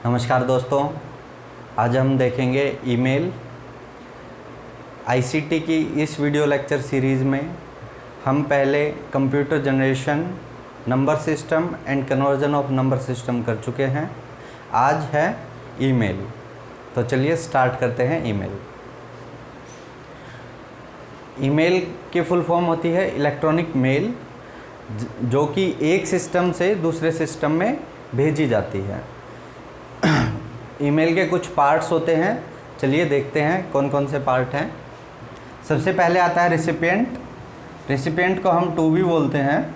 नमस्कार दोस्तों, आज हम देखेंगे ईमेल। आईसीटी की इस वीडियो लेक्चर सीरीज़ में हम पहले computer generation, number system and conversion of number system कर चुके हैं। आज है ईमेल। तो चलिए स्टार्ट करते हैं ईमेल। ईमेल की फुल फॉर्म होती है इलेक्ट्रॉनिक मेल, जो कि एक सिस्टम से दूसरे सिस्टम में भेजी जाती है। ईमेल के कुछ पार्ट्स होते हैं, चलिए देखते हैं कौन कौन से पार्ट हैं। सबसे पहले आता है रिसिपिएंट। रिसिपिएंट को हम टू भी बोलते हैं।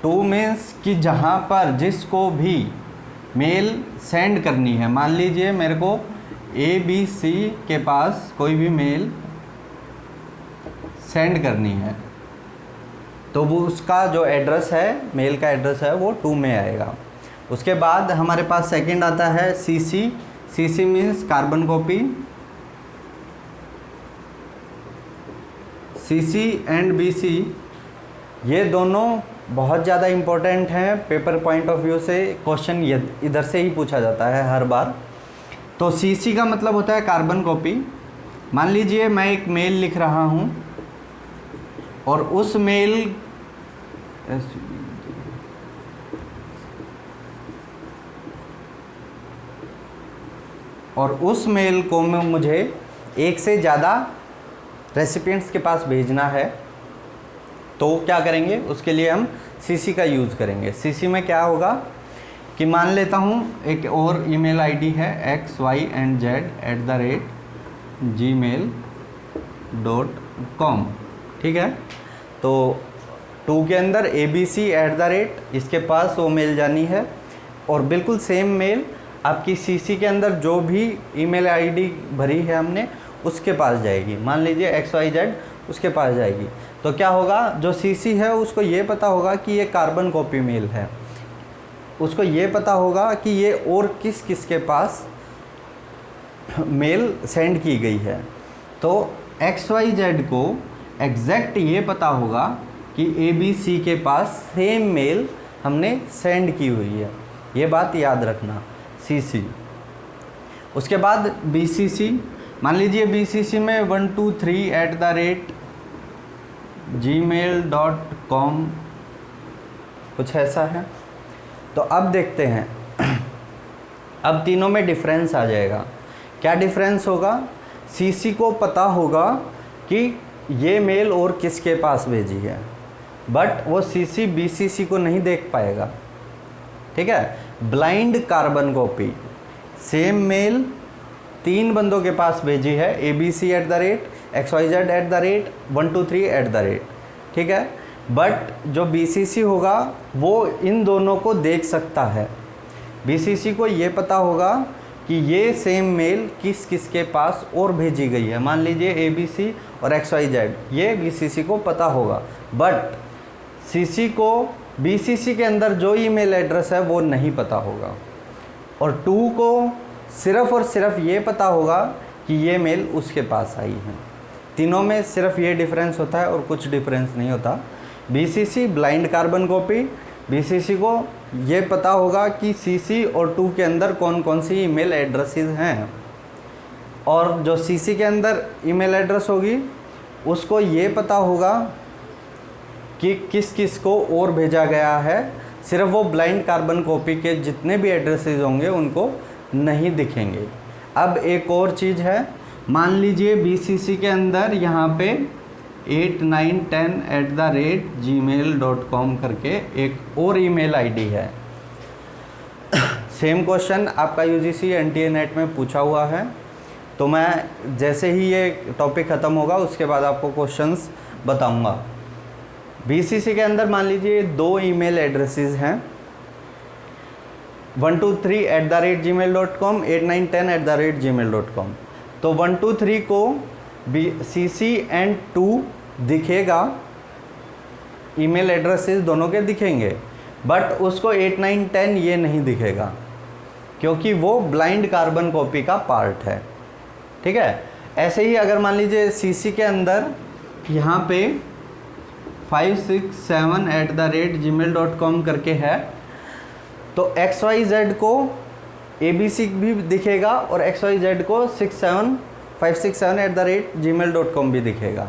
टू मीन्स कि जहाँ पर जिसको भी मेल सेंड करनी है, मान लीजिए मेरे को ABC के पास कोई भी मेल सेंड करनी है, तो वो उसका जो एड्रेस है, मेल का एड्रेस है, वो टू में आएगा। उसके बाद हमारे पास सेकंड आता है CC। CC means carbon copy. CC and BC ये दोनों बहुत ज़्यादा इम्पोर्टेंट हैं पेपर पॉइंट ऑफ व्यू से। क्वेश्चन इधर से ही पूछा जाता है हर बार। तो CC का मतलब होता है कार्बन कॉपी। मान लीजिए मैं एक मेल लिख रहा हूँ और उस मेल को मुझे एक से ज़्यादा रेसिपिएंट्स के पास भेजना है, तो क्या करेंगे, उसके लिए हम CC का यूज़ करेंगे। CC में क्या होगा कि मान लेता हूँ एक और ईमेल आईडी है xyandz@gmail.com, ठीक है। तो टू के अंदर ABC इसके पास वो मेल जानी है, और बिल्कुल सेम मेल आपकी CC के अंदर जो भी ईमेल आईडी भरी है हमने उसके पास जाएगी। मान लीजिए XYZ उसके पास जाएगी। तो क्या होगा, जो CC है उसको ये पता होगा कि ये कार्बन कॉपी मेल है, उसको ये पता होगा कि ये और किस किस के पास मेल सेंड की गई है। तो XYZ को एग्जैक्ट ये पता होगा कि ABC के पास सेम मेल हमने सेंड की हुई है। ये बात याद रखना, CC। उसके बाद BCC। मान लीजिए BCC में 123@gmail.com कुछ ऐसा है। तो अब देखते हैं, अब तीनों में डिफरेंस आ जाएगा। क्या डिफरेंस होगा, CC को पता होगा कि ये मेल और किसके पास भेजी है, बट वो CC BCC को नहीं देख पाएगा, ठीक है। Blind carbon copy, same mail 3 बंदों के पास भेजी है, ABC@XYZ@123@, ठीक है। बट जो BCC होगा वो इन दोनों को देख सकता है। BCC को ये पता होगा कि ये सेम मेल किस किस के पास और भेजी गई है। मान लीजिए ABC और XYZ, ये BCC को पता होगा, बट CC को BCC के अंदर जो ईमेल एड्रेस है वो नहीं पता होगा। और 2 को सिर्फ़ और सिर्फ ये पता होगा कि ये मेल उसके पास आई है। तीनों में सिर्फ ये डिफरेंस होता है और कुछ डिफरेंस नहीं होता। BCC blind carbon copy, BCC को ये पता होगा कि CC और 2 के अंदर कौन कौन सी ईमेल एड्रेसेस हैं, और जो CC के अंदर ईमेल एड्रेस होगी उसको ये पता होगा कि किस किस को और भेजा गया है। सिर्फ वो ब्लाइंड कार्बन कॉपी के जितने भी एड्रेसेस होंगे उनको नहीं दिखेंगे। अब एक और चीज़ है, मान लीजिए BCC के अंदर यहाँ पे 8, 9, 10@gmail.com करके एक और ईमेल आईडी है। सेम क्वेश्चन आपका UGC NTA नेट में पूछा हुआ है। तो मैं जैसे ही ये टॉपिक ख़त्म होगा उसके बाद आपको क्वेश्चंस बताऊंगा। BCC के अंदर मान लीजिए 2 ईमेल एड्रेसेस हैं, 123@gmail.com, 8, 9, 10@gmail.com। तो 123 को CC एंड 2 दिखेगा, ईमेल एड्रेसेस दोनों के दिखेंगे, बट उसको 8, 9, 10 ये नहीं दिखेगा, क्योंकि वो ब्लाइंड कार्बन कॉपी का पार्ट है, ठीक है। ऐसे ही अगर मान लीजिए CC के अंदर यहाँ पे 567@gmail.com करके है, तो XYZ को ABC भी दिखेगा और XYZ को 67567@gmail.com भी दिखेगा।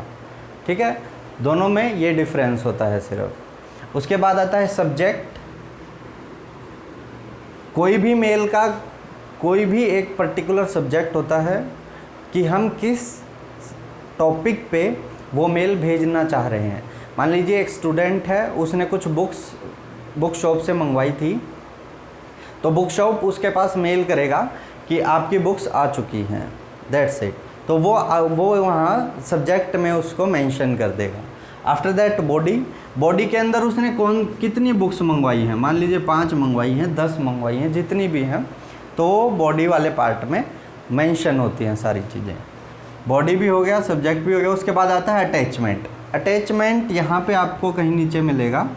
ठीक है, दोनों में ये डिफरेंस होता है सिर्फ। उसके बाद आता है सब्जेक्ट। कोई भी मेल का कोई भी एक पर्टिकुलर सब्जेक्ट होता है कि हम किस टॉपिक पे वो मेल भेजना चाह रहे हैं। मान लीजिए एक स्टूडेंट है, उसने कुछ बुक शॉप से मंगवाई थी, तो बुक शॉप उसके पास मेल करेगा कि आपकी बुक्स आ चुकी हैं, दैट्स इट। तो वो वहाँ सब्जेक्ट में उसको मेंशन कर देगा। आफ्टर दैट बॉडी के अंदर उसने कितनी बुक्स मंगवाई हैं, मान लीजिए 5 मंगवाई हैं, 10 मंगवाई हैं, जितनी भी हैं, तो बॉडी वाले पार्ट में मेंशन होती हैं सारी चीज़ें। बॉडी भी हो गया, सब्जेक्ट भी हो गया। उसके बाद आता है अटैचमेंट। अटैचमेंट यहाँ पे आपको कहीं नीचे मिलेगा,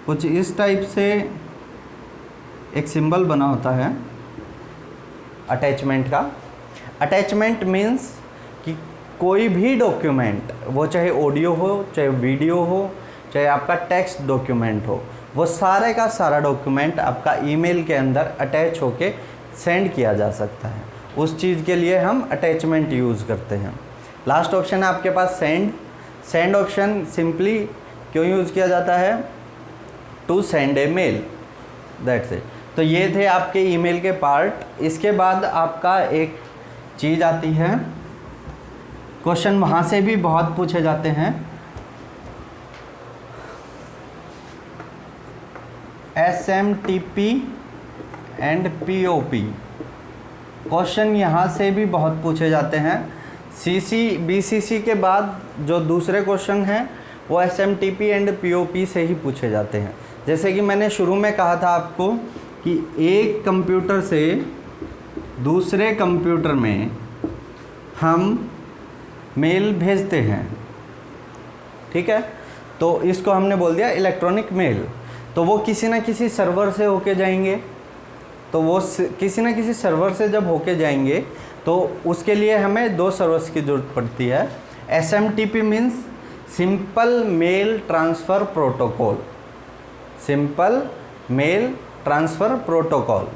कुछ इस टाइप से एक सिंबल बना होता है अटैचमेंट का। अटैचमेंट मीन्स कि कोई भी डॉक्यूमेंट, वो चाहे ऑडियो हो, चाहे वीडियो हो, चाहे आपका टेक्स्ट डॉक्यूमेंट हो, वो सारे का सारा डॉक्यूमेंट आपका ईमेल के अंदर अटैच होके सेंड किया जा सकता है। उस चीज़ के लिए हम अटैचमेंट यूज़ करते हैं। लास्ट ऑप्शन है आपके पास सेंड। सेंड ऑप्शन सिंपली क्यों यूज़ किया जाता है? To send a mail, that's it. तो ये थे आपके ईमेल के पार्ट। इसके बाद आपका एक चीज़ आती है, क्वेश्चन वहाँ से भी बहुत पूछे जाते हैं, SMTP एंड POP। क्वेश्चन यहाँ से भी बहुत पूछे जाते हैं। BCC के बाद जो दूसरे क्वेश्चन हैं वो SMTP एंड POP से ही पूछे जाते हैं। जैसे कि मैंने शुरू में कहा था आपको कि एक कंप्यूटर से दूसरे कंप्यूटर में हम मेल भेजते हैं, ठीक है, तो इसको हमने बोल दिया इलेक्ट्रॉनिक मेल। तो वो किसी न किसी सर्वर से होके जाएंगे, तो वो किसी न किसी सर्वर से जब होके जाएंगे तो उसके लिए हमें 2 सर्वर्स की ज़रूरत पड़ती है। SMTP means simple mail transfer protocol, simple mail transfer protocol,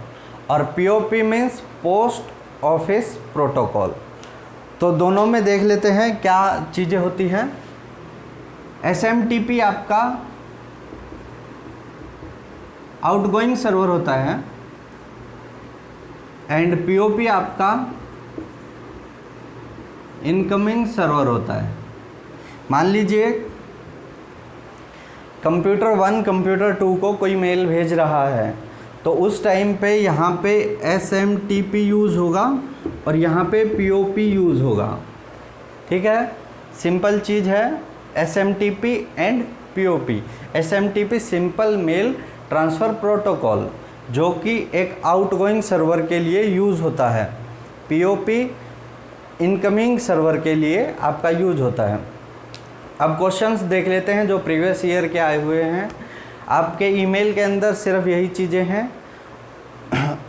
और POP means post office protocol. तो दोनों में देख लेते हैं क्या चीज़ें होती हैं। SMTP आपका आउटगोइंग सर्वर होता है एंड POP आपका इनकमिंग सर्वर होता है। मान लीजिए कंप्यूटर 1 कंप्यूटर 2 को कोई मेल भेज रहा है, तो उस टाइम पे यहाँ पे SMTP यूज़ होगा और यहाँ पे POP यूज़ होगा। ठीक है, सिंपल चीज़ है SMTP and POP। SMTP simple mail transfer protocol, जो कि एक आउटगोइंग सर्वर के लिए यूज़ होता है। POP इनकमिंग सर्वर के लिए आपका यूज होता है। अब क्वेश्चंस देख लेते हैं जो प्रीवियस ईयर के आए हुए हैं। आपके ईमेल के अंदर सिर्फ यही चीज़ें हैं।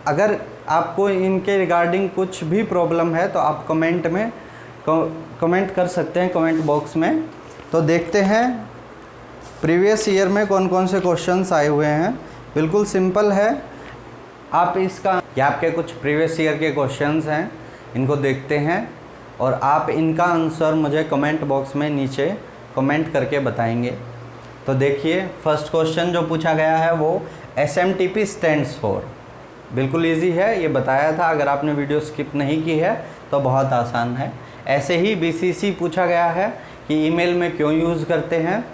अगर आपको इनके रिगार्डिंग कुछ भी प्रॉब्लम है तो आप कमेंट में कमेंट कर सकते हैं, कमेंट बॉक्स में। तो देखते हैं प्रीवियस ईयर में कौन कौन से क्वेश्चंस आए हुए हैं। बिल्कुल सिंपल है, आप इसका ये आपके कुछ प्रीवियस ईयर के क्वेश्चंस हैं, इनको देखते हैं और आप इनका आंसर मुझे कमेंट बॉक्स में नीचे कमेंट करके बताएंगे। तो देखिए फर्स्ट क्वेश्चन जो पूछा गया है वो SMTP स्टैंड्स फॉर। बिल्कुल इजी है, ये बताया था। अगर आपने वीडियो स्किप नहीं की है तो बहुत आसान है। ऐसे ही BCC पूछा गया है कि ईमेल में क्यों यूज़ करते हैं।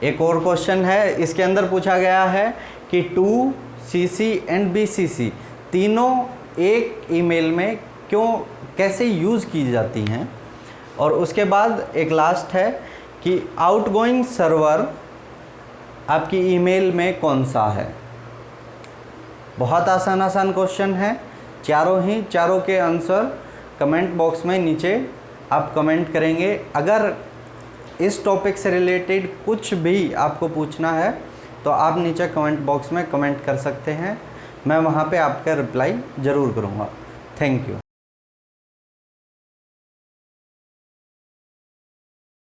एक और क्वेश्चन है, इसके अंदर पूछा गया है कि 2 CC एंड BCC तीनों एक ईमेल में क्यों कैसे यूज़ की जाती हैं। और उसके बाद एक लास्ट है कि आउटगोइंग सर्वर आपकी ईमेल में कौन सा है। बहुत आसान क्वेश्चन है, चारों के आंसर कमेंट बॉक्स में नीचे आप कमेंट करेंगे। अगर इस टॉपिक से रिलेटेड कुछ भी आपको पूछना है तो आप नीचे कमेंट बॉक्स में कमेंट कर सकते हैं, मैं वहाँ पे आपका रिप्लाई ज़रूर करूँगा। Thank you.